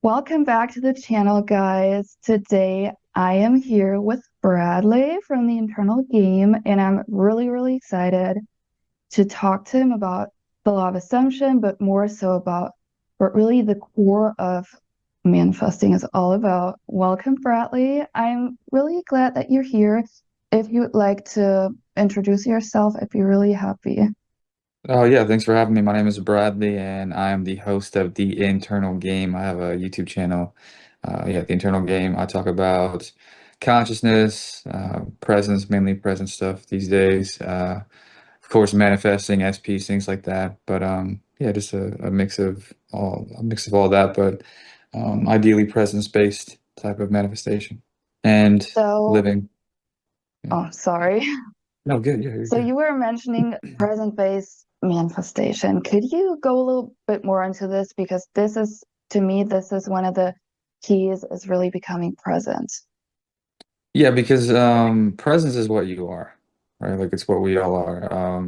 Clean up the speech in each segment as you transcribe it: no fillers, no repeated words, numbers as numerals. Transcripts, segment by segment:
Welcome back to the channel, guys. Today I am here with Bradley from the Internal Game, and I'm really excited to talk to him about the law of assumption, but more so about what really the core of manifesting is all about. Welcome, Bradley. I'm really glad that you're here. If you would like to introduce yourself, I'd be really happy. Oh yeah, thanks for having me. My name is Bradley, and I am the host of the Internal Game. I have a YouTube channel. The Internal Game. I talk about consciousness, presence, mainly present stuff these days. Of course, manifesting, SPs, things like that. But yeah, just a mix of all that, but ideally presence-based type of manifestation and So, living. Yeah. oh, sorry. No, good. Yeah, you're So good. you were mentioning present-based manifestation. Could you go a little bit more into this? Because this is, to me, this is one of the keys is really becoming present. Yeah, because presence is what you are, right? Like it's what we all are.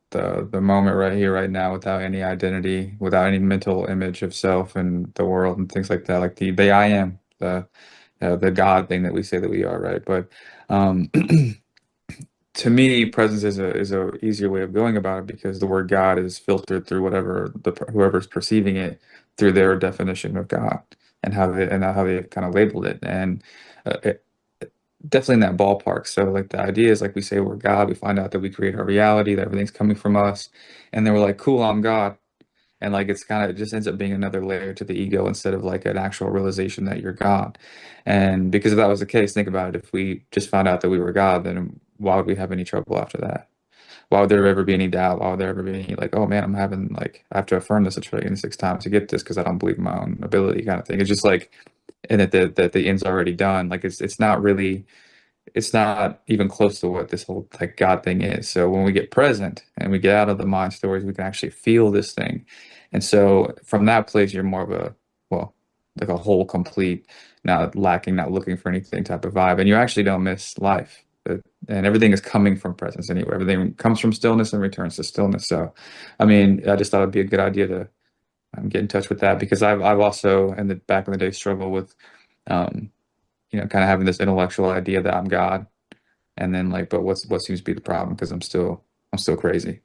The moment right here, right now, without any identity, without any mental image of self and the world and things like that. Like the I am, the God thing that we say that we are, right? But um to me, presence is a easier way of going about it because the word God is filtered through whoever's perceiving it through their definition of God and how they kind of labeled it. And it, definitely in that ballpark. So like the idea is like we say we're God, we find out that we create our reality, that everything's coming from us, and then we're like, cool, I'm God. And like it's kind of it just ends up being another layer to the ego instead of like an actual realization that you're God. And because if that was the case, think about it. If we just found out that we were God, then why would we have any trouble after that? Why would there ever be any doubt? Why would there ever be any like, oh man, I have to affirm this a trillion six times to get this because I don't believe in my own ability kind of thing. It's just like, and that the end's already done. Like it's not really it's not even close to what this whole like God thing is. So when we get present and we get out of the mind stories, we can actually feel this thing. And so from that place, you're more of well, like a whole, complete, not lacking, not looking for anything type of vibe. And you actually don't miss life. And everything is coming from presence anyway. Everything comes from stillness and returns to stillness. So, I mean, I just thought it'd be a good idea to get in touch with that because I've also in the back in the day struggled with, um, kind of having this intellectual idea that I'm God and then like, but what seems to be the problem? Because I'm still crazy.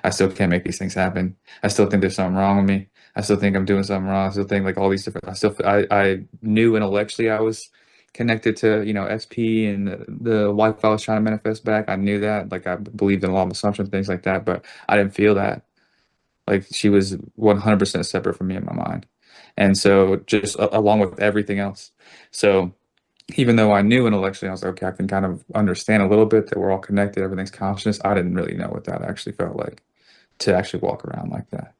I still can't make these things happen. I still think there's something wrong with me. I still think I'm doing something wrong. I still think like all these different. I knew intellectually I was connected to SP and the wife I was trying to manifest back. I knew that. Like I believed in law of assumption, things like that. But I didn't feel that. Like she was 100% separate from me in my mind, and so just along with everything else. So even though I knew intellectually, I was like, okay, I can kind of understand a little bit that we're all connected, everything's conscious. I didn't really know what that actually felt like to actually walk around like that.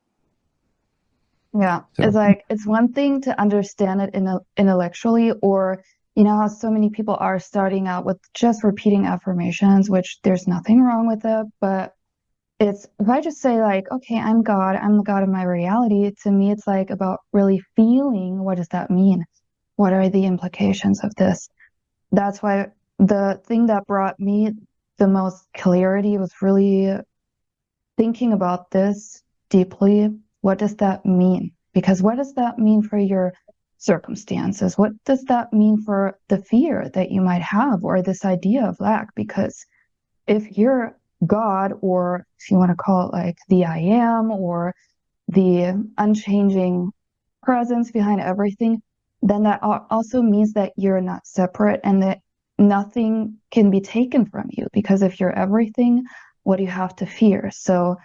Yeah, it's So, like it's one thing to understand it intellectually, or you know how so many people are starting out with just repeating affirmations, which there's nothing wrong with it, but it's if I just say like, okay, I'm God, I'm the God of my reality, to me it's like about really feeling what does that mean? What are the implications of this? That's why the thing that brought me the most clarity was really thinking about this deeply. What does that mean? Because what does that mean for your circumstances? What does that mean for the fear that you might have or this idea of lack? Because if you're God, or if you want to call it like the I am or the unchanging presence behind everything, then that also means that you're not separate and that nothing can be taken from you. Because if you're everything, what do you have to fear? So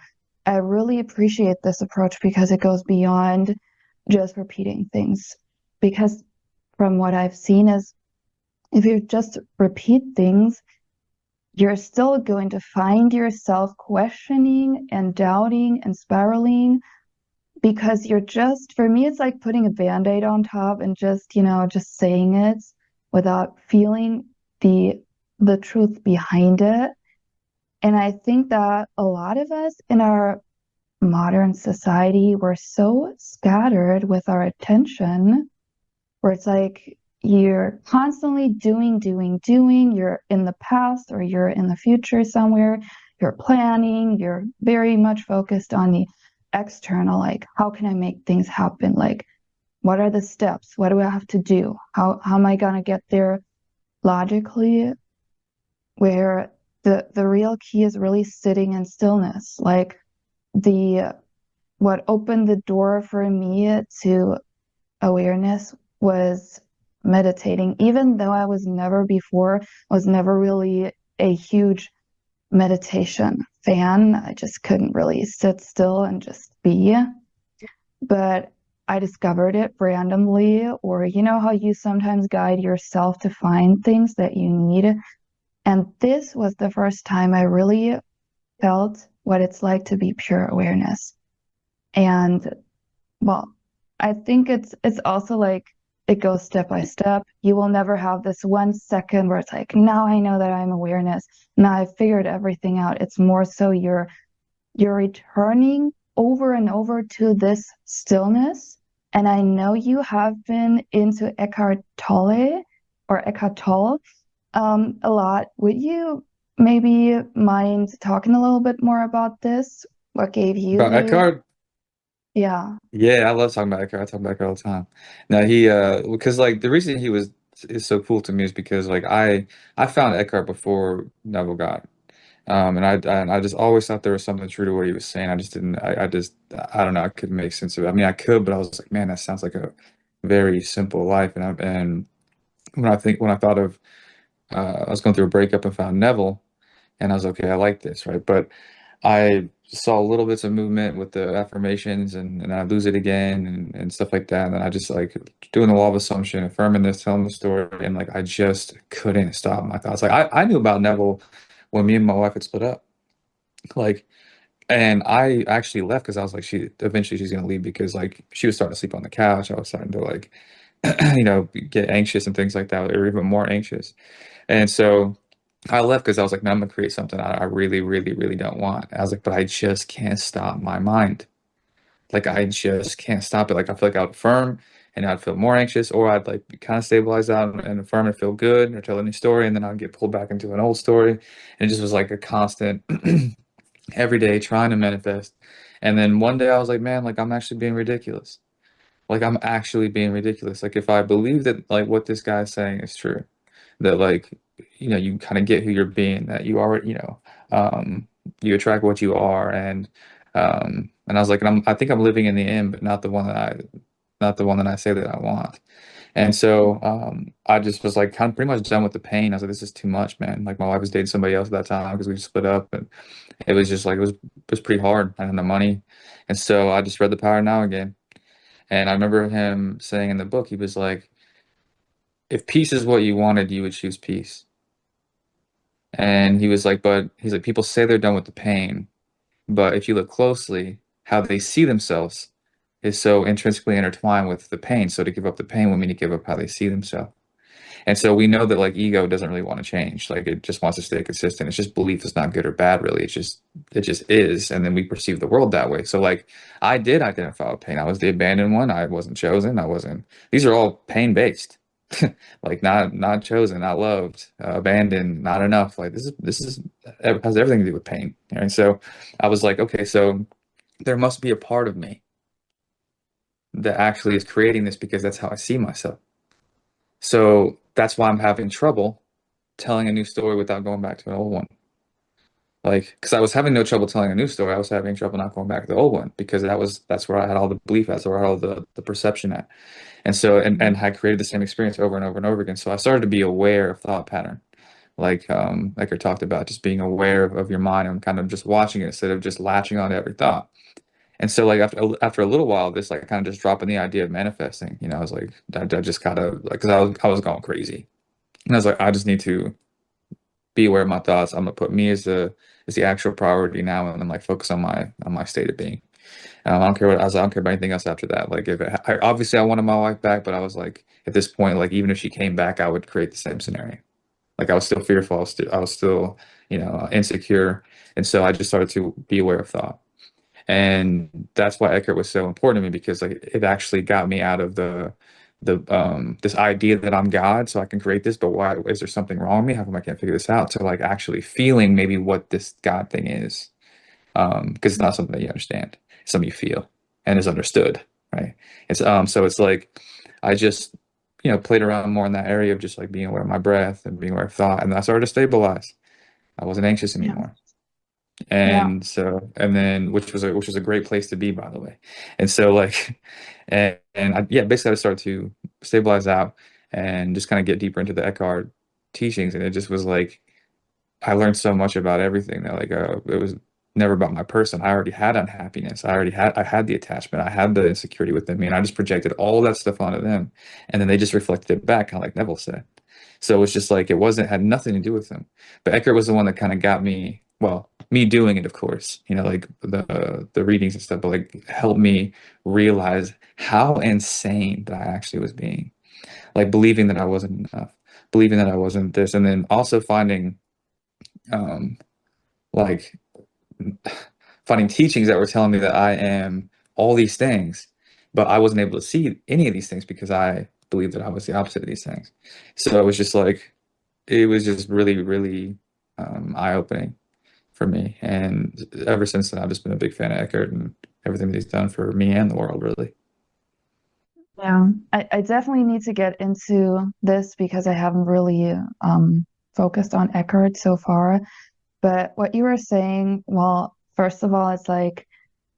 I really appreciate this approach because it goes beyond just repeating things. Because from what I've seen is if you just repeat things, you're still going to find yourself questioning and doubting and spiraling because you're just, for me, it's like putting a band-aid on top and just, just saying it without feeling the the truth behind it. And I think that a lot of us in our modern society, we're so scattered with our attention, where it's like you're constantly doing. You're in the past or you're in the future somewhere. You're planning. You're very much focused on the external, like, how can I make things happen? Like, what are the steps? What do I have to do? How am I gonna get there logically? Where the real key is really sitting in stillness. Like the what opened the door for me to awareness was meditating, even though I was never really a huge meditation fan. I just couldn't really sit still and just be. But I discovered it randomly, or you know how you sometimes guide yourself to find things that you need. And this was the first time I really felt what it's like to be pure awareness. And well, I think it's also like it goes step by step. You will never have this 1 second where it's like, now I know that I'm awareness. Now I've figured everything out. It's more so you're returning over and over to this stillness. And I know you have been into Eckhart Tolle or Eckhart Tolle a lot. Would you maybe mind talking a little bit more about this? What gave you About the, Eckhart? yeah. Yeah, I love talking about Eckhart. I talk about Eckhart all the time. Now because like the reason he was is so cool to me is because like I found Eckhart before Neville got. And I just always thought there was something true to what he was saying. I just didn't. I don't know. I couldn't make sense of it. I mean, I could, but I was like, man, that sounds like a very simple life. And when I thought of I was going through a breakup and found Neville, and I was okay. I like this, right? But I saw little bits of movement with the affirmations, and I lose it again, and stuff like that. And then I just like doing the law of assumption, affirming this, telling the story, and like I just couldn't stop my thoughts. Like I knew about Neville when me and my wife had split up. Like, and I actually left because I was like, she's gonna leave because like she was starting to sleep on the couch. I was starting to like, get anxious and things like that, or even more anxious. And so I left because I was like, man, I'm gonna create something I really, really, really don't want. I was like, but I just can't stop my mind. Like I just can't stop it. Like I feel like I would affirm and I'd feel more anxious, or I'd like kind of stabilize out and affirm and feel good or tell a new story, and then I'd get pulled back into an old story. And it just was like a constant every day trying to manifest. And then one day I was like, man, like I'm actually being ridiculous. Like I'm actually being ridiculous. Like if I believe that like what this guy's saying is true, that like you kind of get who you're being, that you already um you attract what you are, and I was like, I think I'm living in the end, but not the one that I say that I want. And so I just was like kind of pretty much done with the pain. I was like, this is too much, man. Like my wife was dating somebody else at that time because we split up, and it was just like it was pretty hard. I had no money. And so I just read The Power Now again. And I remember him saying in the book, he was like, if peace is what you wanted, you would choose peace. And he was like, but he's like, people say they're done with the pain, but if you look closely, how they see themselves is so intrinsically intertwined with the pain. So to give up the pain would mean to give up how they see themselves. And so we know that like ego doesn't really want to change. Like it just wants to stay consistent. It's just belief is not good or bad, really. It just is. And then we perceive the world that way. So like I did identify with pain. I was the abandoned one. I wasn't chosen. I wasn't. These are all pain based. Like not chosen, not loved, abandoned, not enough. Like this is has everything to do with pain. And so I was like, okay, so there must be a part of me that actually is creating this because that's how I see myself. So that's why I'm having trouble telling a new story without going back to an old one. Like, because I was having no trouble telling a new story, I was having trouble not going back to the old one because that's where I had all the belief at, that's where I had all the perception at. And so and I created the same experience over and over and over again. So I started to be aware of thought pattern. Like I talked about, just being aware of your mind and kind of just watching it instead of just latching on to every thought. And so like after a little while, this like kind of just dropping the idea of manifesting, I was like, I just kind of like, because I was going crazy. And I was like, I just need to be aware of my thoughts. I'm gonna put me as the actual priority now, and then like focus on my state of being. I don't care I don't care about anything else after that. Like obviously I wanted my wife back, but I was like at this point, like even if she came back, I would create the same scenario. Like I was still fearful. I was still insecure, and so I just started to be aware of thought. And that's why Eckhart was so important to me because like it actually got me out of the this idea that I'm God, so I can create this, but why is there something wrong with me? How come I can't figure this out? To like actually feeling maybe what this God thing is. Because it's not something that you understand. It's something you feel and is understood. right? It's so it's like I just played around more in that area of just like being aware of my breath and being aware of thought, and I started to stabilize. I wasn't anxious Yeah. anymore. Yeah. And so, and then which was a great place to be, by the way. And so like, and I, yeah, basically I started to stabilize out and just kind of get deeper into the Eckhart teachings. And it just was like, I learned so much about everything that like, it was never about my person. I already had unhappiness. I had the attachment. I had the insecurity within me, and I just projected all that stuff onto them. And then they just reflected it back, kind of like Neville said. So it's just like, it wasn't, had nothing to do with them. But Eckhart was the one that kind of got me, well, me doing it, of course, like the readings and stuff, but like helped me realize how insane that I actually was being, like believing that I wasn't enough, believing that I wasn't this, and then also um, like finding teachings that were telling me that I am all these things, but I wasn't able to see any of these things because I believed that I was the opposite of these things. So it was just like, it was just really, really eye-opening for me. And ever since then, I've just been a big fan of Eckhart and everything that he's done for me and the world, really. Yeah. I definitely need to get into this because I haven't really focused on Eckhart so far. But what you were saying, well, first of all, it's like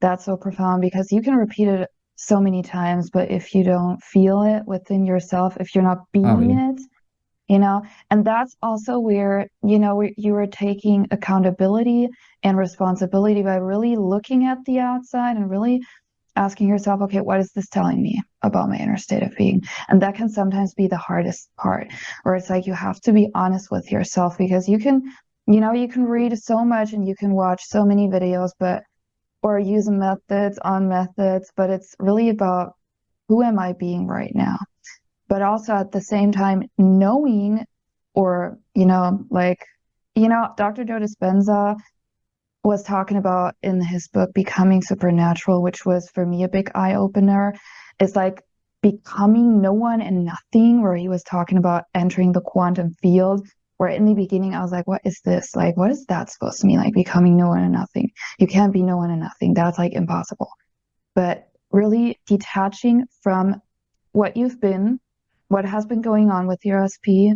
that's so profound because you can repeat it so many times, but if you don't feel it within yourself, if you're not Oh, being yeah. it, and that's also where, you were taking accountability and responsibility by really looking at the outside and really asking yourself, okay, what is this telling me about my inner state of being? And that can sometimes be the hardest part, where it's like you have to be honest with yourself because you can read so much and you can watch so many videos, but or use methods on methods, but it's really about who am I being right now? But also at the same time, knowing or, Dr. Joe Dispenza was talking about in his book Becoming Supernatural, which was for me a big eye opener. It's like becoming no one and nothing, where he was talking about entering the quantum field. Where in the beginning I was like, what is this? Like, what is that supposed to mean? Like becoming no one and nothing. You can't be no one and nothing. That's like impossible. But really detaching from what you've been, what has been going on with your SP,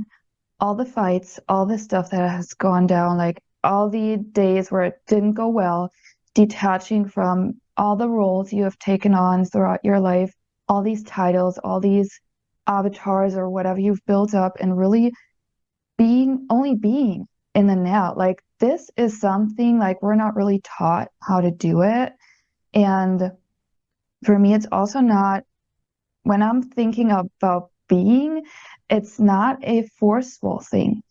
all the fights, all the stuff that has gone down, like all the days where it didn't go well, detaching from all the roles you have taken on throughout your life, all these titles, all these avatars or whatever you've built up, and really only being in the now. Like this is something like we're not really taught how to do it. And for me, it's also not when I'm thinking about being, it's not a forceful thing.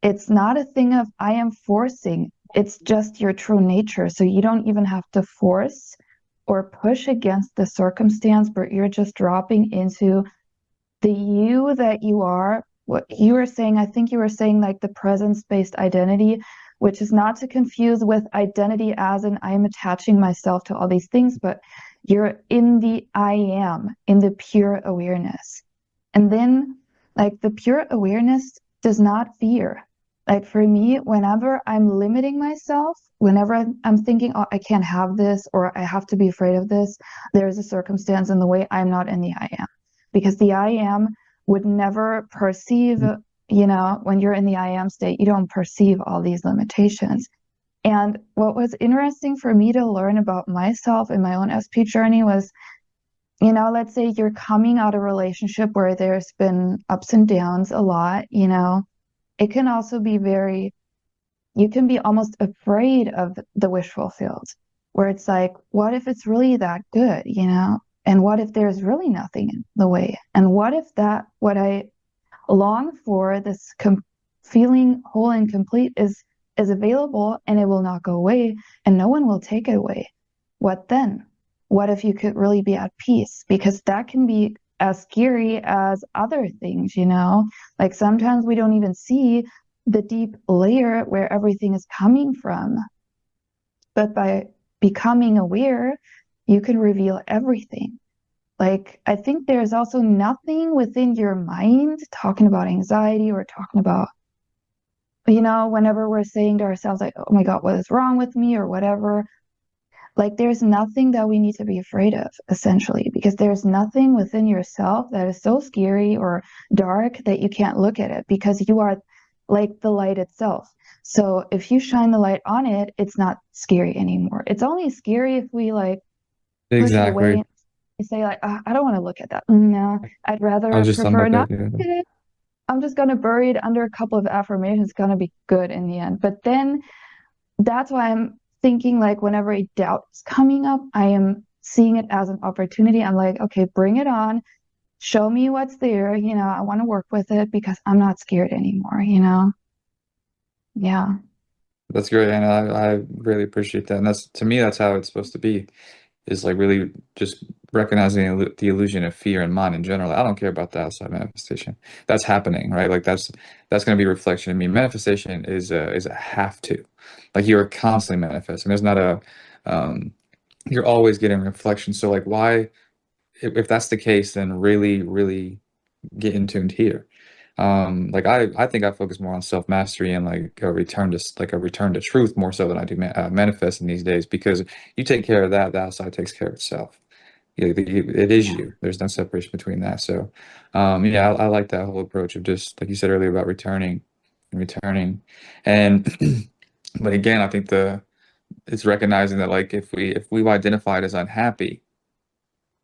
It's not a thing of I am forcing. It's just your true nature. So you don't even have to force or push against the circumstance, but you're just dropping into the you that you are. What you were saying, I think you were saying like the presence-based identity, which is not to confuse with identity as in I'm attaching myself to all these things, but you're in the I am, in the pure awareness. And then, like, the pure awareness does not fear. Like, for me, whenever I'm limiting myself, whenever I'm thinking, oh, I can't have this, or I have to be afraid of this, there's a circumstance in the way I'm not in the I am. Because the I am would never perceive, when you're in the I am state, you don't perceive all these limitations. And what was interesting for me to learn about myself in my own SP journey was, let's say you're coming out of a relationship where there's been ups and downs a lot, it can also be you can be almost afraid of the wish fulfilled, where it's like, what if it's really that good, And what if there's really nothing in the way? And what if what I long for, this feeling whole and complete, is available and it will not go away and no one will take it away? What then? What if you could really be at peace? Because that can be as scary as other things, Like sometimes we don't even see the deep layer where everything is coming from. But by becoming aware, you can reveal everything. Like, I think there's also nothing within your mind talking about anxiety or talking about, whenever we're saying to ourselves, like, oh my God, what is wrong with me or whatever, Like there's nothing that we need to be afraid of, essentially, because there's nothing within yourself that is so scary or dark that you can't look at it because you are like the light itself. So if you shine the light on it, it's not scary anymore. It's only scary if we like push it away Exactly. and say like, "Ah, I don't want to look at that. No, I'd I was rather just talking prefer about not that the other to day. look at it. I'm just gonna bury it under a couple of affirmations. It's gonna be good in the end." But then that's why I'm thinking like whenever a doubt is coming up, I am seeing it as an opportunity. I'm like, okay, bring it on. Show me what's there. I want to work with it because I'm not scared anymore. Yeah. That's great, and I really appreciate that. And that's to me, that's how it's supposed to be. Is like really just recognizing the illusion of fear in mind in general. I don't care about the outside manifestation. That's happening, right? Like that's going to be a reflection of me. Manifestation is a have to. Like you're constantly manifesting. There's not a you're always getting reflection. So like why if that's the case, then really, really get in tuned here. Like I think I focus more on self mastery and like a return to truth more so than I do manifesting these days because you take care of that, the outside takes care of itself. It is Yeah. you. There's no separation between that. So, yeah, I like that whole approach of just like you said earlier about returning and returning, and but again, I think the it's recognizing that like if we've identified as unhappy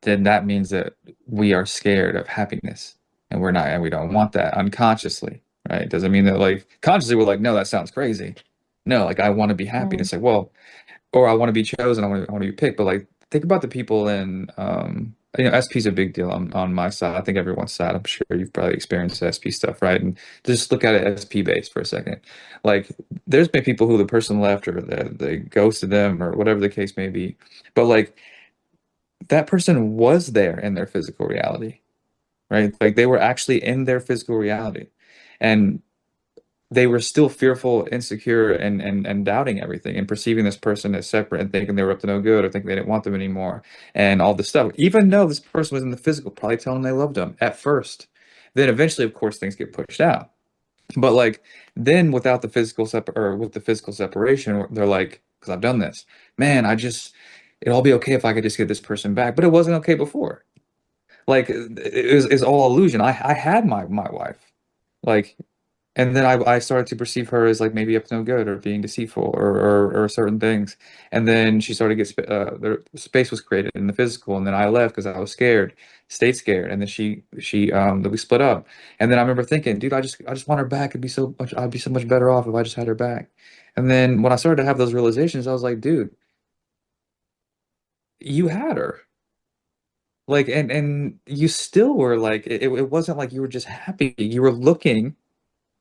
then that means that we are scared of happiness and we're not, and we don't want that unconsciously, right? Doesn't mean that like consciously we're like, no, that sounds crazy. No, like I want to be happy. And Mm. it's like, well, or I want to be chosen, I want to be picked. But like, think about the people in, SP is a big deal on my side. I think everyone's side. I'm sure you've probably experienced SP stuff, right? And just look at it SP based for a second. Like, there's been people who the person left or they ghosted them or whatever the case may be. But like, that person was there in their physical reality, right? Like they were actually in their physical reality. And they were still fearful, insecure, and doubting everything and perceiving this person as separate and thinking they were up to no good or thinking they didn't want them anymore and all this stuff. Even though this person was in the physical, probably telling them they loved them at first. Then eventually, of course, things get pushed out. But like then without the physical or with the physical separation, they're like, because I've done this, man, it'll all be okay if I could just get this person back. But it wasn't okay before. Like it's all illusion. I had my wife, like, and then I started to perceive her as like maybe up to no good or being deceitful or certain things, and then she started to get the space was created in the physical, and then I left because I was scared, stayed scared, and then we split up, and then I remember thinking, dude, I just want her back. I'd be so much better off if I just had her back, and then when I started to have those realizations, I was like, dude, you had her. Like and you still were like it wasn't like you were just happy. You were looking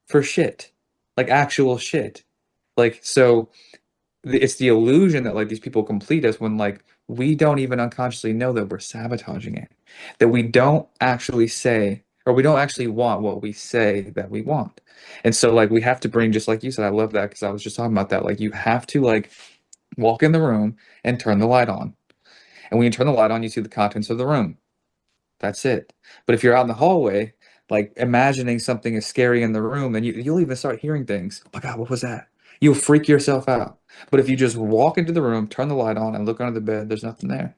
for shit. Like actual shit. Like so it's the illusion that like these people complete us when like we don't even unconsciously know that we're sabotaging it. That we don't actually say or we don't actually want what we say that we want. And so like we have to bring just like you said, I love that because I was just talking about that. Like you have to like walk in the room and turn the light on. And when you turn the light on, you see the contents of the room. That's it. But if you're out in the hallway, like imagining something is scary in the room, then you'll even start hearing things. Oh my God, what was that? You'll freak yourself out. But if you just walk into the room, turn the light on, and look under the bed, there's nothing there.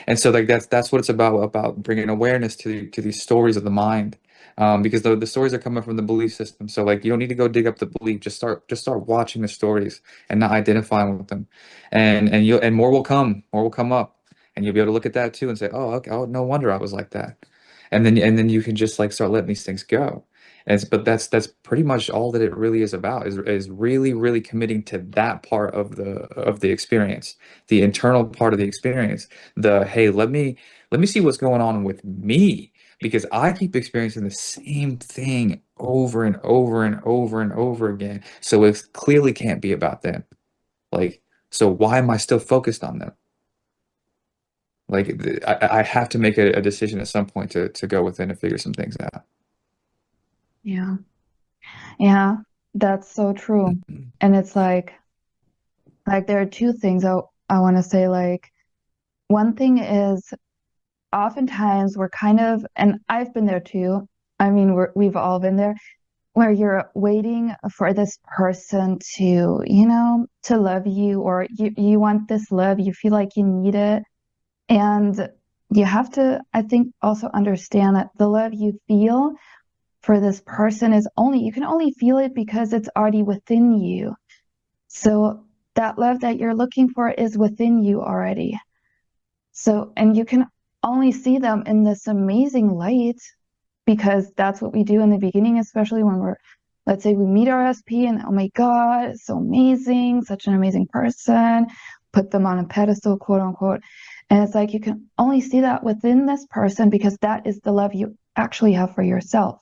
And so like that's what it's about bringing awareness to these stories of the mind. Because the stories are coming from the belief system. So like you don't need to go dig up the belief. Just start watching the stories and not identifying with them. And more will come. More will come up. And you'll be able to look at that too and say, oh, okay, oh, no wonder I was like that. And then you can just like start letting these things go. But that's pretty much all that it really is about is really, really committing to that part of the experience, the internal part of the experience the hey let me see what's going on with me because I keep experiencing the same thing over and over and over and over again so it clearly can't be about them like so why am I still focused on them like I have to make a decision at some point to go within and figure some things out. Yeah. Yeah. That's so true. And it's like there are two things I want to say. Like one thing is oftentimes we're kind of, and I've been there too. I mean, we've all been there. where you're waiting for this person to, to love you, or you want this love, you feel like you need it. And you have to, I think, also understand that the love you feel for this person is only, you can only feel it because it's already within you. So that love that you're looking for is within you already. So, and you can only see them in this amazing light because that's what we do in the beginning, especially when we're, let's say we meet our SP and oh my God, it's so amazing, such an amazing person, put them on a pedestal, quote unquote. And it's like you can only see that within this person because that is the love you actually have for yourself.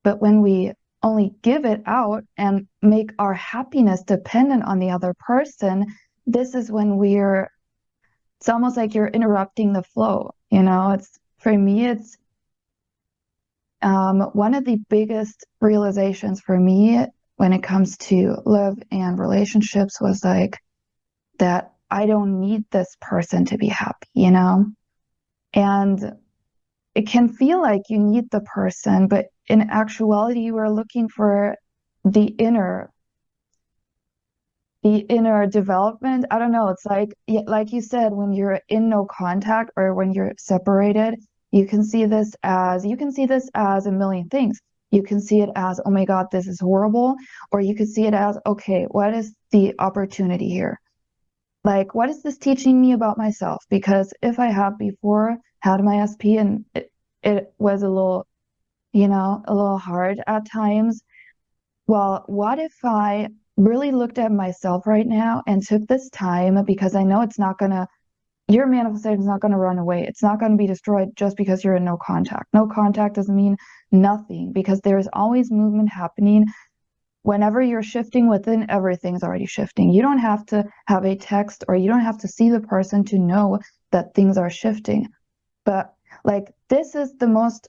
But when we only give it out and make our happiness dependent on the other person, this is when it's almost like you're interrupting the flow. It's, for me, it's one of the biggest realizations for me when it comes to love and relationships was like that I don't need this person to be happy. And it can feel like you need the person, but in actuality, you are looking for the inner, the inner development. I don't know. It's like you said, when you're in no contact or when you're separated, you can see this as a million things. You can see it as, oh my God, this is horrible. Or you could see it as, okay, what is the opportunity here? Like, what is this teaching me about myself? Because if I have before had my SP and it was a little, a little hard at times, well, what if I really looked at myself right now and took this time because I know it's not gonna, your manifestation is not gonna run away. It's not gonna be destroyed just because you're in no contact. No contact doesn't mean nothing because there is always movement happening. Whenever you're shifting within, everything's already shifting. You don't have to have a text or you don't have to see the person to know that things are shifting. But like, this is the most,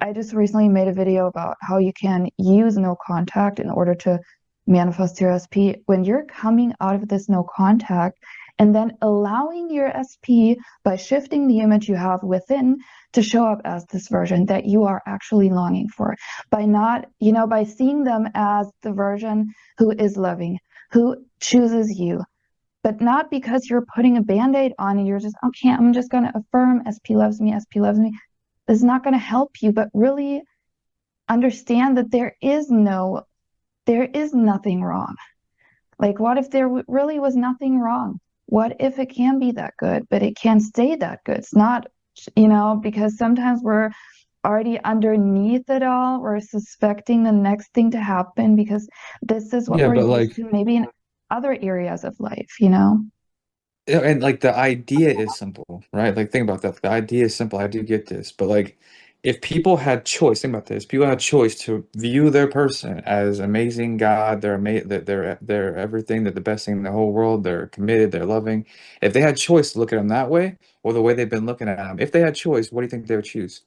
I just recently made a video about how you can use no contact in order to manifest your SP. When you're coming out of this no contact and then allowing your SP by shifting the image you have within to show up as this version that you are actually longing for, by not, by seeing them as the version who is loving, who chooses you, but not because you're putting a band-aid on and you're just, okay, I'm just going to affirm SP loves me, SP loves me. This is not going to help you, but really understand that there is nothing wrong. Like, what if there really was nothing wrong? What if it can be that good, but it can't stay that good? It's not, because sometimes we're already underneath it all. We're suspecting the next thing to happen because this is what Yeah, we're but used like, to maybe in other areas of life. yeah, and like the idea is simple, right? Like think about that. The idea is simple. I do get this, but like if people had choice, think about this. People had choice to view their person as amazing God, they're everything, they're the best thing in the whole world, they're committed, they're loving. If they had choice to look at them that way, or the way they've been looking at them, if they had choice, what do you think they would choose?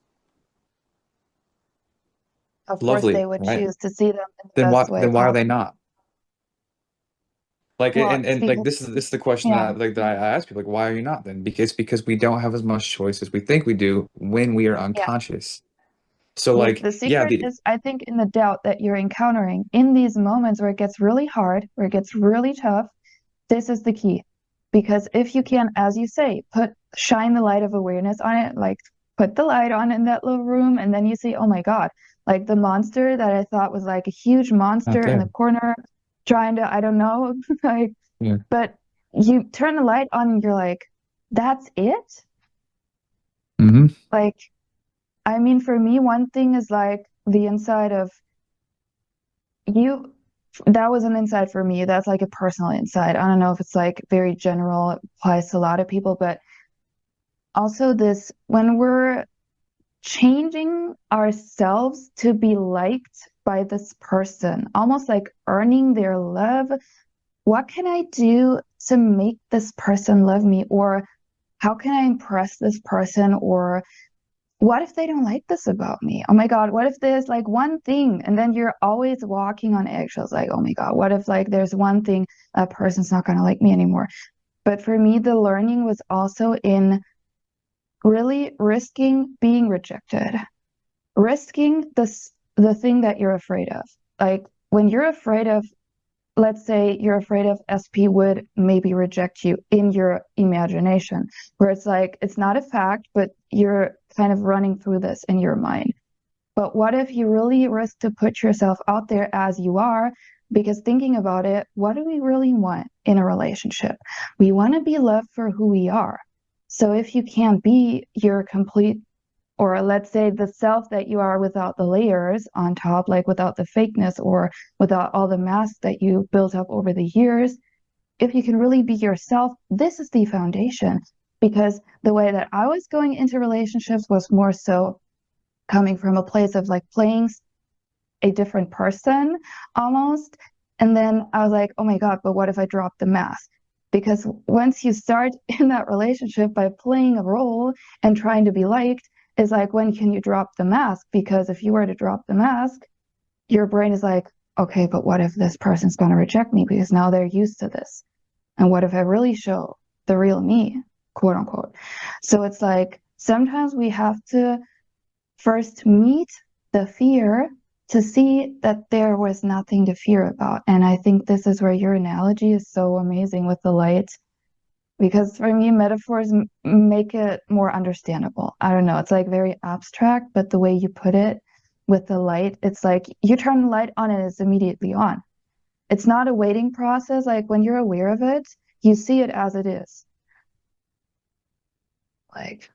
Of course, they Lovely, would right? choose to see them in the Then best why way then why are they possible. not? Like Well, it's and like because, this is the question yeah, that I ask people, like why are you not then? Because we don't have as much choice as we think we do when we are yeah. unconscious. So like The yeah, secret is, I think, in the doubt that you're encountering in these moments where it gets really hard, where it gets really tough. This is the key. Because if you can, as you say, shine the light of awareness on it, like put the light on in that little room, and then you see, oh my God, like the monster that I thought was like a huge not monster in there. the corner trying to, I don't know, like, Yeah. but you turn the light on and you're like, that's it? Hmm. Like, I mean, for me, one thing is like the inside of you. That was an insight for me. That's like a personal insight. I don't know if it's like very general, it applies to a lot of people, but also this when we're changing ourselves to be liked by this person, almost like earning their love. What can I do to make this person love me? Or how can I impress this person? Or what if they don't like this about me? Oh my God, what if there's like one thing? And then you're always walking on eggshells, like, oh my God, what if like there's one thing a person's not going to like me anymore? But for me, the learning was also in really risking being rejected, risking this. the thing that you're afraid of. Like when you're afraid of, let's say you're afraid of SP would maybe reject you in your imagination, where it's like it's not a fact, but you're kind of running through this in your mind. But what if you really risk to put yourself out there as you are? Because thinking about it, what do we really want in a relationship? We want to be loved for who we are. So if you can't be your complete, or let's say the self that you are without the layers on top, like without the fakeness or without all the masks that you built up over the years, if you can really be yourself, this is the foundation. Because the way that I was going into relationships was more so coming from a place of like playing a different person almost. And then I was like, oh my God, but what if I drop the mask? Because once you start in that relationship by playing a role and trying to be liked, is like, when can you drop the mask? Because if you were to drop the mask, your brain is like, okay, but what if this person's going to reject me because now they're used to this? And what if I really show the real me, quote unquote? So it's like sometimes we have to first meet the fear to see that there was nothing to fear about. And I think this is where your analogy is so amazing with the light, because for me, metaphors make it more understandable. I don't know, it's like very abstract, but the way you put it with the light, it's like you turn the light on and it's immediately on. It's not a waiting process. Like when you're aware of it, you see it as it is. Like,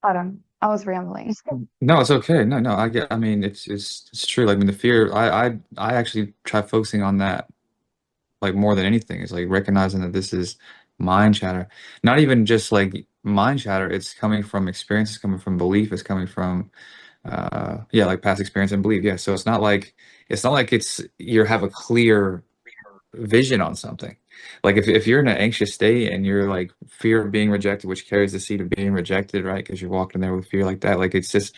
I don't, I was rambling. No, it's okay. No, no, I mean, it's true. Like, I mean, the fear. I actually try focusing on that like more than anything. Is like recognizing that this is mind chatter. Not even just like mind chatter. It's coming from experience. It's coming from belief. It's coming from yeah, like past experience and belief. Yeah. So it's not like it's you have a clear vision on something. Like if you're in an anxious state and you're like fear of being rejected, which carries the seed of being rejected, right? Because you're walking there with fear like that. Like it's just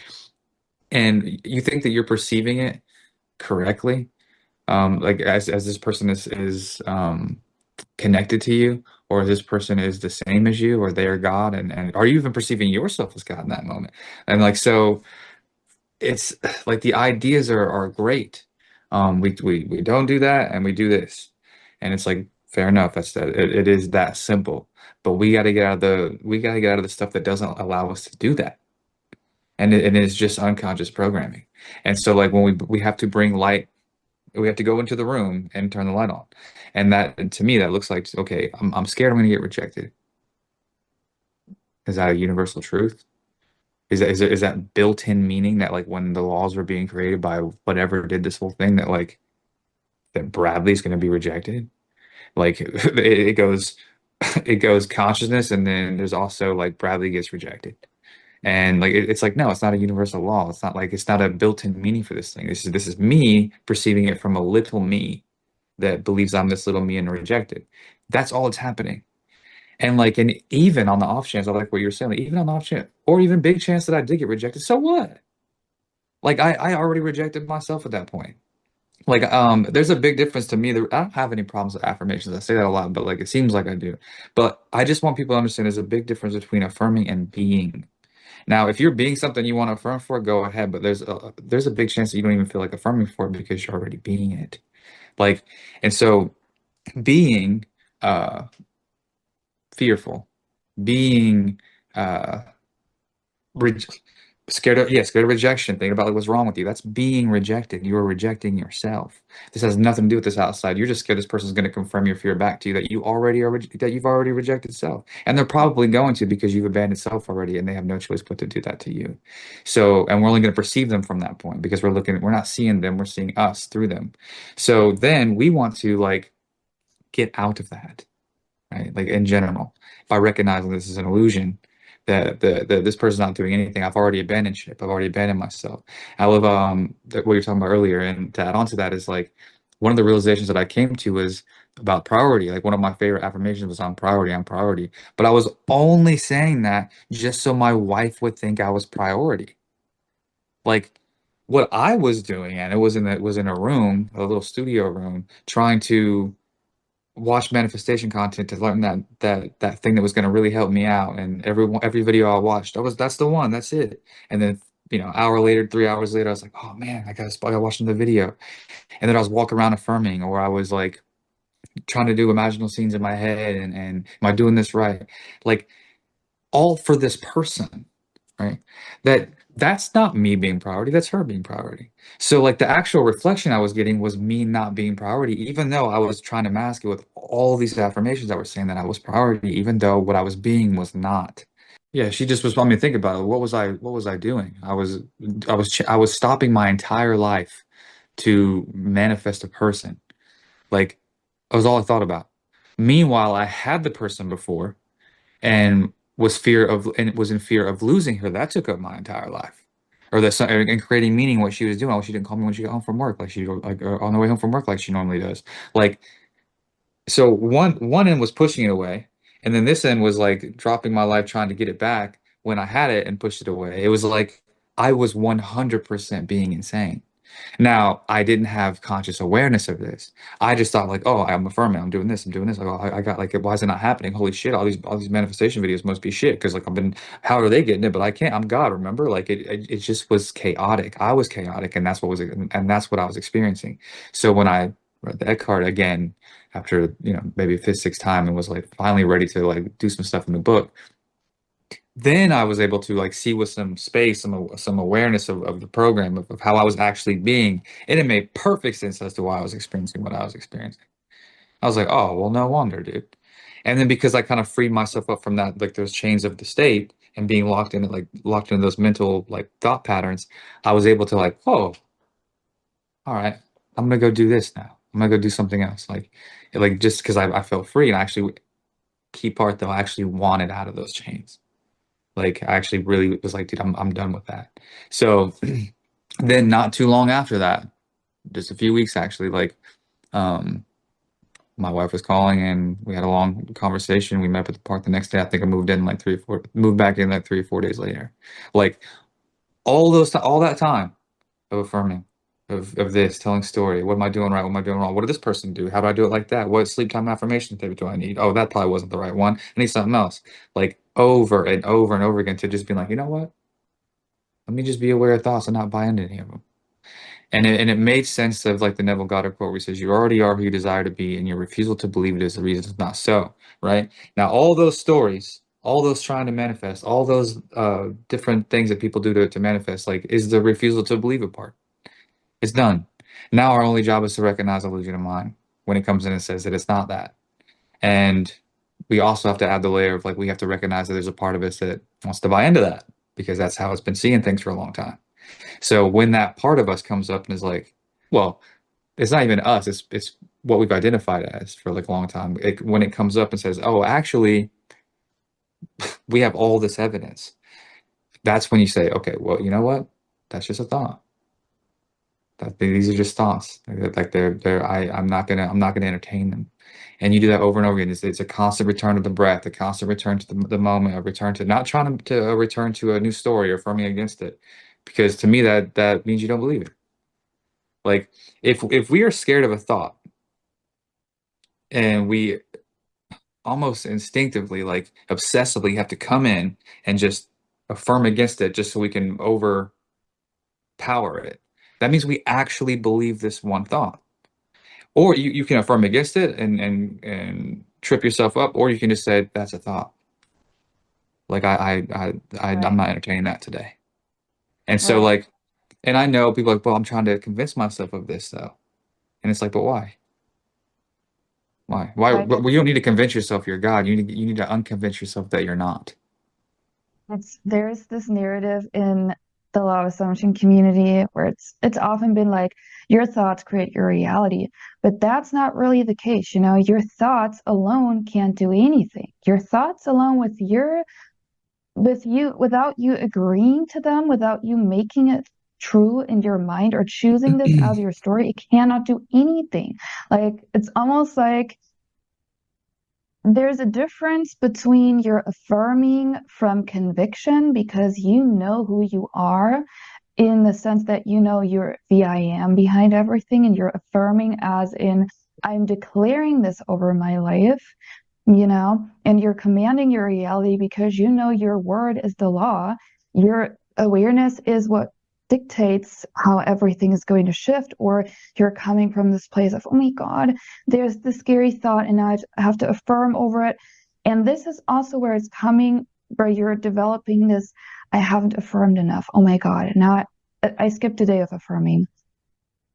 and you think that you're perceiving it correctly, like as this person is connected to you, or this person is the same as you, or they are God, and are you even perceiving yourself as God in that moment? And like so it's like the ideas are great. We don't do that and we do this. And it's like fair enough, that's that it is that simple. But we gotta get out of the stuff that doesn't allow us to do that. And it's just unconscious programming. And so like when we have to bring light, we have to go into the room and turn the light on. And that to me that looks like okay, I'm scared I'm gonna get rejected. Is that a universal truth? Is that built-in meaning that like when the laws were being created by whatever did this whole thing that like that Bradley's gonna be rejected? Like it goes it goes consciousness and then there's also like Bradley gets rejected. And like it's like no, it's not a universal law. It's not like it's not a built-in meaning for this thing. This is me perceiving it from a little me that believes I'm this little me and rejected. That's all that's happening. And like and even on the off chance, I like what you're saying, like, even on the off chance, or even big chance that I did get rejected, so what? Like I already rejected myself at that point. Like there's a big difference to me. I don't have any problems with affirmations. I say that a lot, but like it seems like I do. But I just want people to understand there's a big difference between affirming and being. Now, if you're being something you want to affirm for, go ahead. But there's a big chance that you don't even feel like affirming for it because you're already being it. Like, and so being uh fearful, being uh re scared of scared of rejection, thinking about like what's wrong with you. That's being rejected. You are rejecting yourself. This has nothing to do with this outside. You're just scared this person's going to confirm your fear back to you that that you've already rejected self. And they're probably going to because you've abandoned self already and they have no choice but to do that to you. So, and we're only going to perceive them from that point because we're not seeing them, we're seeing us through them. So then we want to like get out of that, right? Like in general, by recognizing this is an illusion, that this person's not doing anything. I've already abandoned ship. I've already abandoned myself. I love what you're talking about earlier, and to add on to that is like one of the realizations that I came to was about priority. Like one of my favorite affirmations was on priority. But I was only saying that just so my wife would think I was priority. Like what I was doing, and it was in a room, a little studio room, trying to watch manifestation content to learn that thing that was going to really help me out. And every video I watched, that's the one, that's it. And then hour later, 3 hours later, I was like, oh man, I gotta watch the video. And then I was walking around affirming, or I was like trying to do imaginal scenes in my head and am I doing this right? Like all for this person, right? That's not me being priority, that's her being priority. So like the actual reflection I was getting was me not being priority, even though I was trying to mask it with all these affirmations that were saying that I was priority, even though what I was being was not. Yeah, she just was, I mean, think about it. What was I doing? I was stopping my entire life to manifest a person. Like that was all I thought about. Meanwhile, I had the person before and was in fear of losing her. That took up my entire life. Or and creating meaning what she was doing. Oh, she didn't call me when she got home from work, on the way home from work like she normally does. Like so one end was pushing it away, and then this end was like dropping my life trying to get it back when I had it and pushed it away. It was like I was 100% being insane. Now, I didn't have conscious awareness of this. I just thought like, oh, I'm affirming, I'm doing this, I'm doing this. Like, oh, I got like, why is it not happening? Holy shit, all these manifestation videos must be shit because like how are they getting it? But I can't. I'm God, remember? Like it just was chaotic. I was chaotic, and that's what I was experiencing. So when I read the Eckhart again after maybe fifth, sixth time and was like finally ready to like do some stuff in the book, then I was able to like see with some space, some awareness of the program of how I was actually being, and it made perfect sense as to why I was experiencing what I was experiencing. I was like, oh, well, no wonder, dude. And then because I kind of freed myself up from that, like those chains of the state and being locked into those mental like thought patterns, I was able to like, oh, all right, I'm gonna go do this now. I'm gonna go do something else. Like just because I felt free, and actually, key part though, I actually wanted out of those chains. Like I actually really was like, dude, I'm done with that. So then not too long after that, just a few weeks actually, like um my wife was calling and we had a long conversation. We met up at the park the next day. I think I moved back in like 3 or 4 days later. Like all that time of affirming, of this, telling story. What am I doing right? What am I doing wrong? What did this person do? How do I do it like that? What sleep time affirmation therapy do I need? Oh, that probably wasn't the right one. I need something else. Like over and over and over again to just be like, you know what? Let me just be aware of thoughts and not buy into any of them. And it made sense of like the Neville Goddard quote where he says, "You already are who you desire to be, and your refusal to believe it is the reason it's not so." Right? Now, all those stories, all those trying to manifest, all those different things that people do to manifest, like is the refusal to believe it part. It's done. Now our only job is to recognize illusion of mind when it comes in and says that it's not that. And we also have to add the layer of like we have to recognize that there's a part of us that wants to buy into that because that's how it's been seeing things for a long time. So when that part of us comes up and is like, well, it's not even us, it's what we've identified as for like a long time. When it comes up and says, oh, actually, we have all this evidence, that's when you say, okay, well, you know what? That's just a thought. These are just thoughts. Like I'm not gonna entertain them. And you do that over and over again. It's a constant return to the breath, a constant return to the moment, a return to not trying to return to a new story or affirming against it. Because to me that means you don't believe it. Like if we are scared of a thought and we almost instinctively, like obsessively have to come in and just affirm against it just so we can overpower it, that means we actually believe this one thought. Or you can affirm against it and trip yourself up, or you can just say that's a thought. Like I'm Right, not entertaining that today. And so right. like, and I know people are like, well, I'm trying to convince myself of this though. And it's like, but why? Why? Why? Like Well, you don't need to convince yourself you're God. You need to unconvince yourself that you're not. there's this narrative in the law of assumption community where it's often been like your thoughts create your reality, but that's not really the case. Your thoughts alone can't do anything. Your thoughts alone with you without you agreeing to them, without you making it true in your mind or choosing this as your story, it cannot do anything. Like it's almost like there's a difference between your affirming from conviction because you know who you are in the sense that you know you're the I am behind everything, and you're affirming as in I'm declaring this over my life, and you're commanding your reality because you know your word is the law. You're awareness is what dictates how everything is going to shift, or you're coming from this place of, oh my God, there's this scary thought, and now I have to affirm over it. And this is also where it's coming, where you're developing this, I haven't affirmed enough. Oh my God. Now I skipped a day of affirming.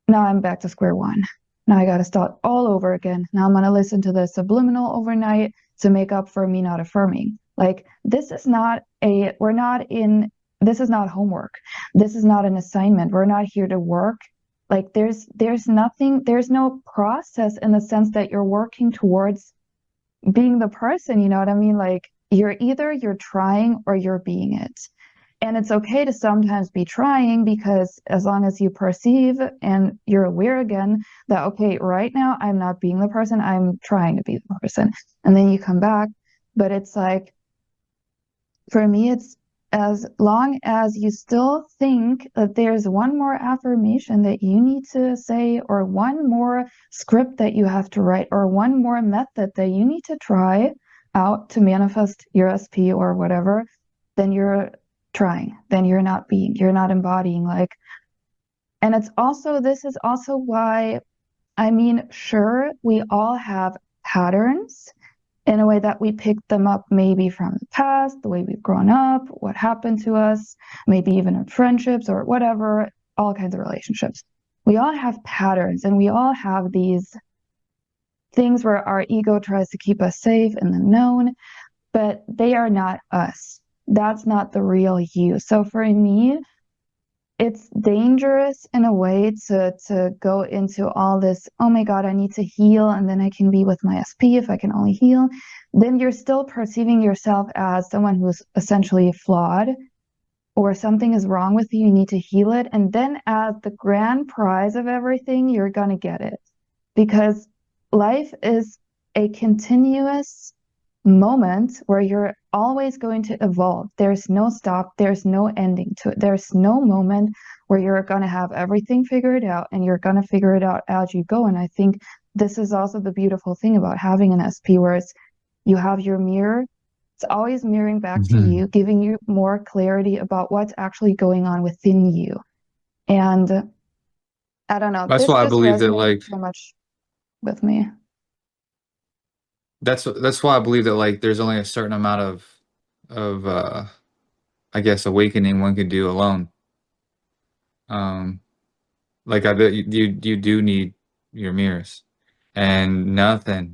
Now I'm back to square one. Now I got to start all over again. Now I'm going to listen to the subliminal overnight to make up for me not affirming. Like, this is not homework. This is not an assignment. We're not here to work. Like, there's no process in the sense that you're working towards being the person, you know what I mean? Like, you're trying or you're being it. And it's okay to sometimes be trying, because as long as you perceive and you're aware again that, okay, right now I'm not being the person, I'm trying to be the person. And then you come back. But it's like, for me, it's as long as you still think that there's one more affirmation that you need to say, or one more script that you have to write, or one more method that you need to try out to manifest your SP or whatever, then you're trying, then you're not embodying. Like, and this is also why, I mean, sure, we all have patterns in a way that we pick them up maybe from the past, the way we've grown up, what happened to us, maybe even in friendships or whatever, all kinds of relationships. We all have patterns, and we all have these things where our ego tries to keep us safe in the known, but they are not us. That's not the real you. So for me, it's dangerous in a way to go into all this, oh my God, I need to heal, and then I can be with my SP if I can only heal. Then you're still perceiving yourself as someone who's essentially flawed, or something is wrong with you, you need to heal it. And then as the grand prize of everything, you're gonna get it. Because life is a continuous moment where you're always going to evolve. There's no stop, there's no ending to it. There's no moment where you're going to have everything figured out, and you're going to figure it out as you go. And I think this is also the beautiful thing about having an SP, where you have your mirror. It's always mirroring back to Mhm. you, giving you more clarity about what's actually going on within you. And I don't know, That's this why I just believe that resonated like so much with me. that's why I believe that like there's only a certain amount of I guess awakening one could do alone. Um like I bet you do need your mirrors. And nothing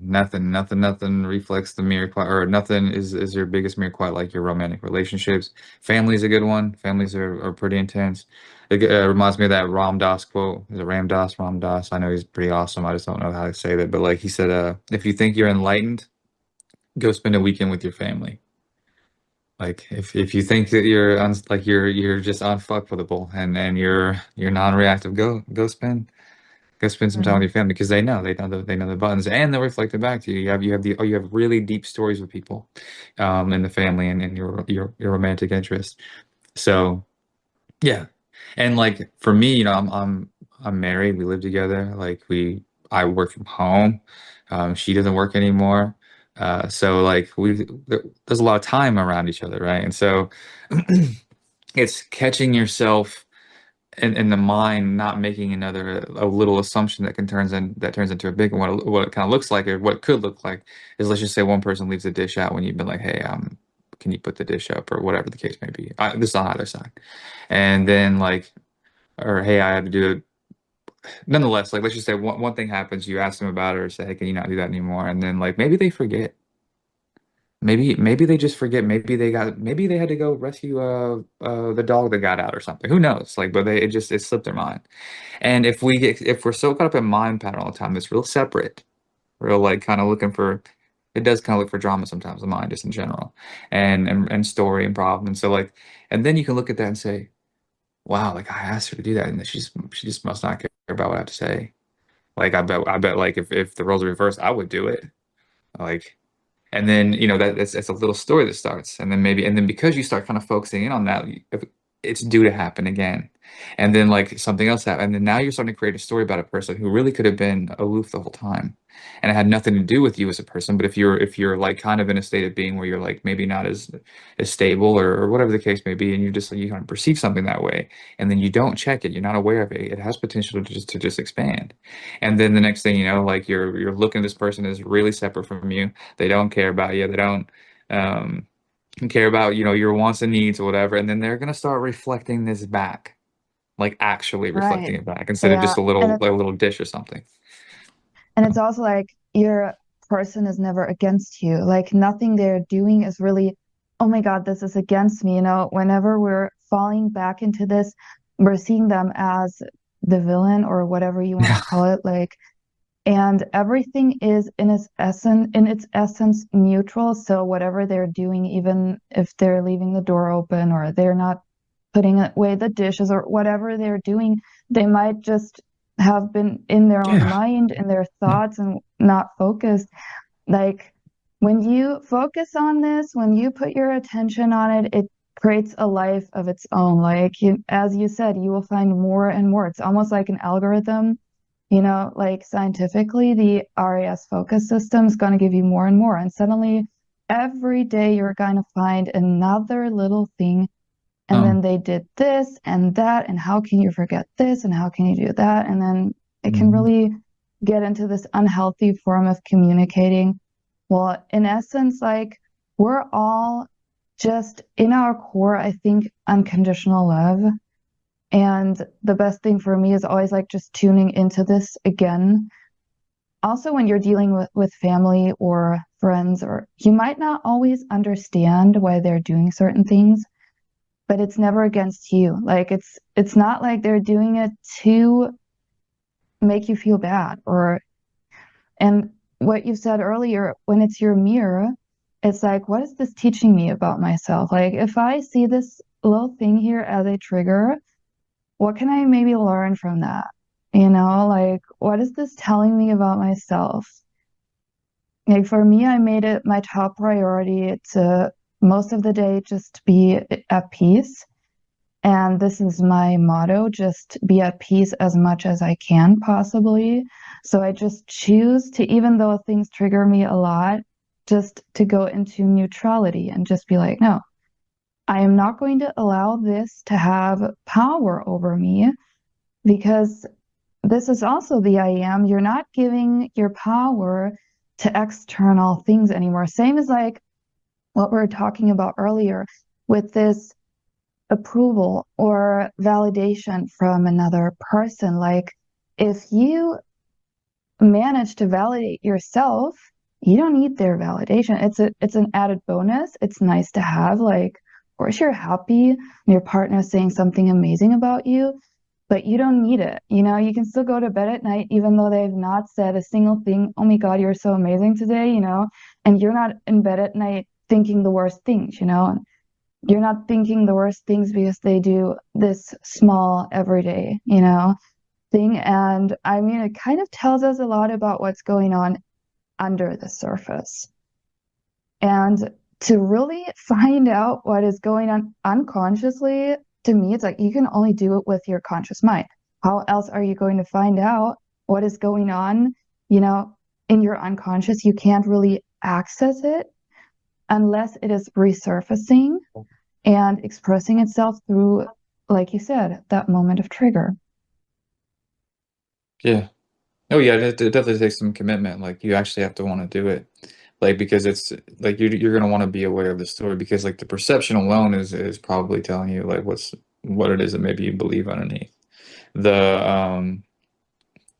reflects the mirror quite, or nothing is your biggest mirror quite like your romantic relationships. Family's a good one. Families are pretty intense. It reminds me of that Ram Dass quote. Is it Ram Dass? Ram Dass. I know he's pretty awesome. I just don't know how to say that. But like he said, if you think you're enlightened, go spend a weekend with your family. Like if you think that you're un like you're just unfuckable and you're non-reactive, go spend some time with Mm. your family, because they know the buttons, and they'll reflect it back to you. You have really deep stories with people, in the family and in your romantic interest. So yeah, and like for me, I'm married. We live together. I work from home. She doesn't work anymore. So like there's a lot of time around each other, right? And so it's catching yourself in the mind, not making a little assumption that turns into a big one. What it kind of looks like, or what it could look like, is, let's just say one person leaves a dish out when you've been like, hey, can you put the dish up, or whatever the case may be. This is on either side, and then like, or hey, I had to do it. Nonetheless, like let's just say one thing happens, you ask them about it, or say, hey, can you not do that anymore? And then like maybe they forget. Maybe they just forget. Maybe they had to go rescue the dog that got out or something. Who knows? Like, but it slipped their mind. And if we're so caught up in mind pattern all the time, it's real separate, real like kind of looking for, it does kind of look for drama sometimes, the mind just in general, and story and problem. And so like, and then you can look at that and say, wow, like I asked her to do that, and she just must not care about what I have to say. Like I bet like if the roles are reversed, I would do it. Like, and then that's a little story that starts, and then because you start kind of focusing in on that, it's due to happen again. And then like something else happened. And then now you're starting to create a story about a person who really could have been aloof the whole time. And it had nothing to do with you as a person. But if you're like kind of in a state of being where you're like maybe not as stable or whatever the case may be, and you kind of perceive something that way, and then you don't check it, you're not aware of it, it has potential to just expand. And then the next thing you know, like you're looking at this person as really separate from you. They don't care about you. They don't um care about, your wants and needs or whatever, and then they're gonna start reflecting this back, like actually reflecting Right. it back instead of Yeah. just a And little it's like a little dish or something. and it's also like your person is never against you. Like nothing they're doing is really, oh my God, this is against me. Whenever we're falling back into this, we're seeing them as the villain or whatever you want to Yeah. call it. Like, and everything is in its essence neutral. So whatever they're doing, even if they're leaving the door open or they're not putting away the dishes or whatever they're doing, they might just have been in their own Yeah. mind, in their thoughts, and not focused. Like when you focus on this, when you put your attention on it, it creates a life of its own. Like as you said, you will find more and more. It's almost like an algorithm. Like scientifically, the RAS focus system is going to give you more and more. And suddenly, every day, you're going to find another little thing. And then Um, they did this and that. And how can you forget this? And how can you do that? And then it can mhm. really get into this unhealthy form of communicating. Well, in essence, like we're all just in our core, I think, unconditional love. And the best thing for me is always like just tuning into this again. Also, when you're dealing with family or friends, or you might not always understand why they're doing certain things, but it's never against you. Like it's not like they're doing it to make you feel bad or and what you said earlier, when it's your mirror, it's like, what is this teaching me about myself? Like if I see this little thing here as a trigger, what can I maybe learn from that? Like what is this telling me about myself? Like for me, I made it my top priority to most of the day just be at peace. And this is my motto, just be at peace as much as I can possibly. So I just choose to, even though things trigger me a lot, just to go into neutrality and just be like, no, I am not going to allow this to have power over me because this is also the I am. You're not giving your power to external things anymore. Same as like what we were talking about earlier with this approval or validation from another person. Like if you manage to validate yourself, you don't need their validation. It's an added bonus. It's nice to have. Like, of course you're happy your partner's saying something amazing about you, but you don't need it. You can still go to bed at night even though they've not said a single thing. Oh my God, you're so amazing today, and you're not in bed at night thinking the worst things. You're not thinking the worst things because they do this small everyday thing. And I mean, it kind of tells us a lot about what's going on under the surface. And to really find out what is going on unconsciously, to me, it's like you can only do it with your conscious mind. How else are you going to find out what is going on, you know, in your unconscious? You can't really access it unless it is resurfacing and expressing itself through, like you said, that moment of trigger. Yeah. Oh yeah, it definitely takes some commitment. Like you actually have to want to do it. Like because it's like you're gonna want to be aware of the story because like the perception alone is probably telling you like what it is that maybe you believe underneath. The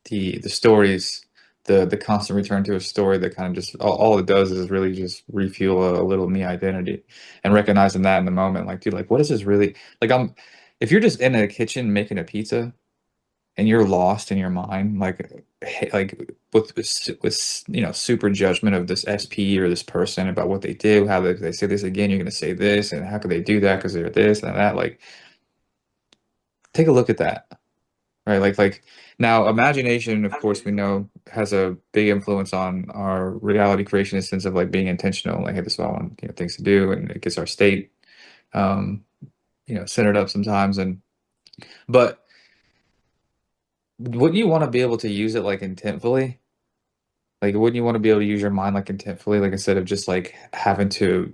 the stories, the constant return to a story that kind of just all it does is really just refuel a little me identity and recognizing that in the moment, like dude, like what is this really like if you're just in a kitchen making a pizza and you're lost in your mind, like with super judgment of this SP or this person about what they do, how they say this again, you're gonna say this, and how could they do that because they're this and that. Like, take a look at that, right? Like now, imagination, of course, we know has a big influence on our reality creation in the sense of like being intentional, like hey, this is what I want things to do, and it gets our state. Um, centered up sometimes. But wouldn't you want to be able to use it like intentfully? Like, wouldn't you want to be able to use your mind like intentfully, like instead of just like having to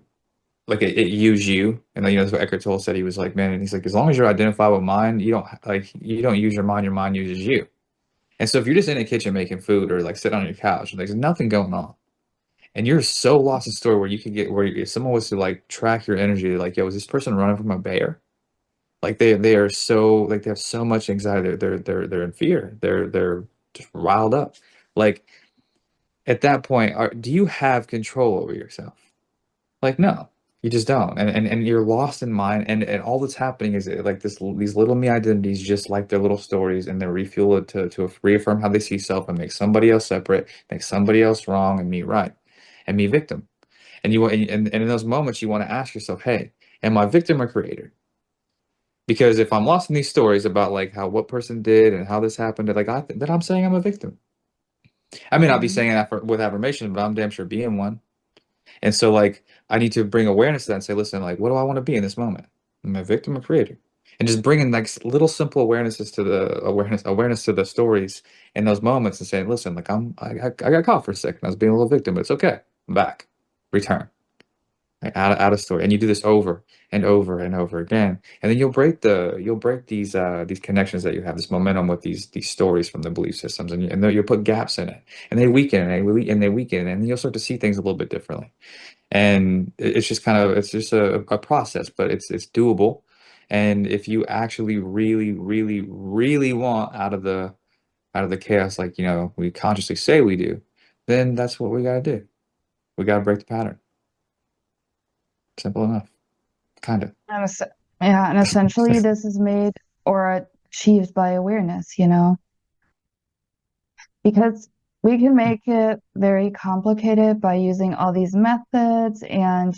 like it use you? And that's what Eckhart Tolle said. He was like, man, and he's like, as long as you're identified with mind, you don't use your mind uses you. And so if you're just in a kitchen making food or like sitting on your couch, and there's nothing going on, and you're so lost in story where you could get where if someone was to like track your energy, like, yo, is this person running from a bear? Like they are so like they have so much anxiety. They're in fear. They're just riled up. Like at that point, do you have control over yourself? Like, no, you just don't. And you're lost in mind. And all that's happening is like these little me identities, just like their little stories, and they refuel it to reaffirm how they see self and make somebody else separate, make somebody else wrong and me right, and me victim. And in those moments, you want to ask yourself, hey, am I victim or creator? Because if I'm lost in these stories about like how what person did and how this happened, then I'm saying I'm a victim. I may not be Mhm. saying that with affirmation, but I'm damn sure being one. And so like I need to bring awareness to that and say, listen, like what do I want to be in this moment? Am I a victim or creator? And just bringing like little simple awarenesses to the awareness to the stories in those moments and saying, listen, like I got caught for a second. I was being a little victim, but it's okay. I'm back. Return. Like, out of story. And you do this over and over and over again. And then you'll break these connections that you have, this momentum with these stories from the belief systems, and you'll put gaps in it. And they weaken and they weaken, and then you'll start to see things a little bit differently. And it's just it's just a process, but it's doable. And if you actually really, really, really want out of the chaos, like we consciously say we do, then that's what we gotta do. We gotta break the pattern. Simple enough, kind of. And yeah, and essentially this is made or achieved by awareness, because we can make it very complicated by using all these methods and,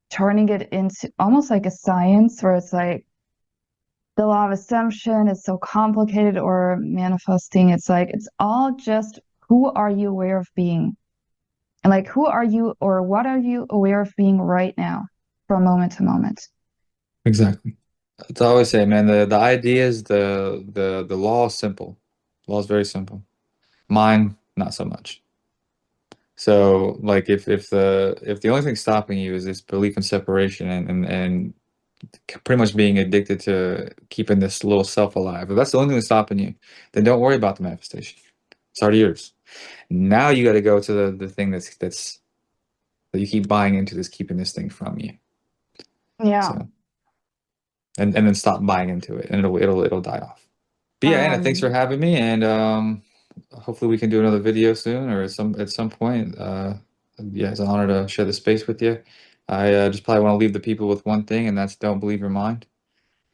turning it into almost like a science where it's like the law of assumption is so complicated or manifesting. It's like it's all just who are you aware of being? And like who are you or what are you aware of being right now from moment to moment? Exactly. It's I always say, man, the idea is the law is simple. Law is very simple. Mine, not so much. So like if the only thing stopping you is this belief in separation and pretty much being addicted to keeping this little self alive, if that's the only thing that's stopping you, then don't worry about the manifestation. It's already yours. Now you got to go to the thing that you keep buying into, this keeping this thing from you. Yeah. So and then stop buying into it, and it'll die off. But yeah, Anna, thanks for Um, having me, and hopefully we can do another video soon or at some point. Yeah, it's an honor to share the space with you. I just probably want to leave the people with one thing, and that's don't believe your mind.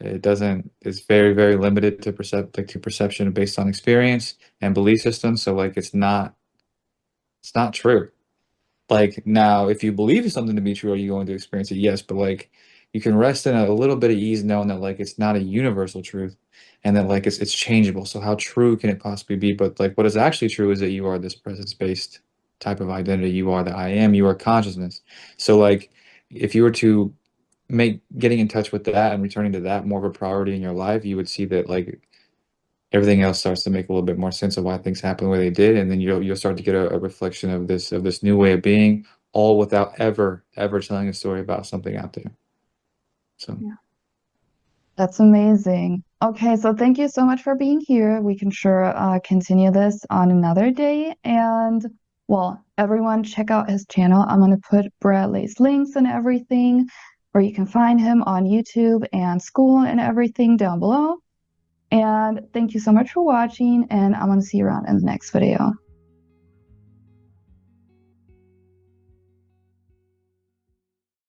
It doesn't. It's very, very limited to perception based on experience and belief systems. So like, it's not true. Like now, if you believe something to be true, are you going to experience it? Yes, but like you can rest in a little bit of ease knowing that like it's not a universal truth and that like it's changeable. So how true can it possibly be? But like what is actually true is that you are this presence-based type of identity. You are the I am, you are consciousness. So like if you were to make getting in touch with that and returning to that more of a priority in your life, you would see that like everything else starts to make a little bit more sense of why things happen the way they did, and then you'll start to get a reflection of this new way of being, all without ever telling a story about something out there. So yeah, that's amazing. Okay, so thank you so much for being here. We can sure continue this on another day. And well, everyone, check out his channel. I'm going to put Bradley's links and everything where you can find him on YouTube and school and everything down below. And thank you so much for watching, and I'm going to see you around in the next video.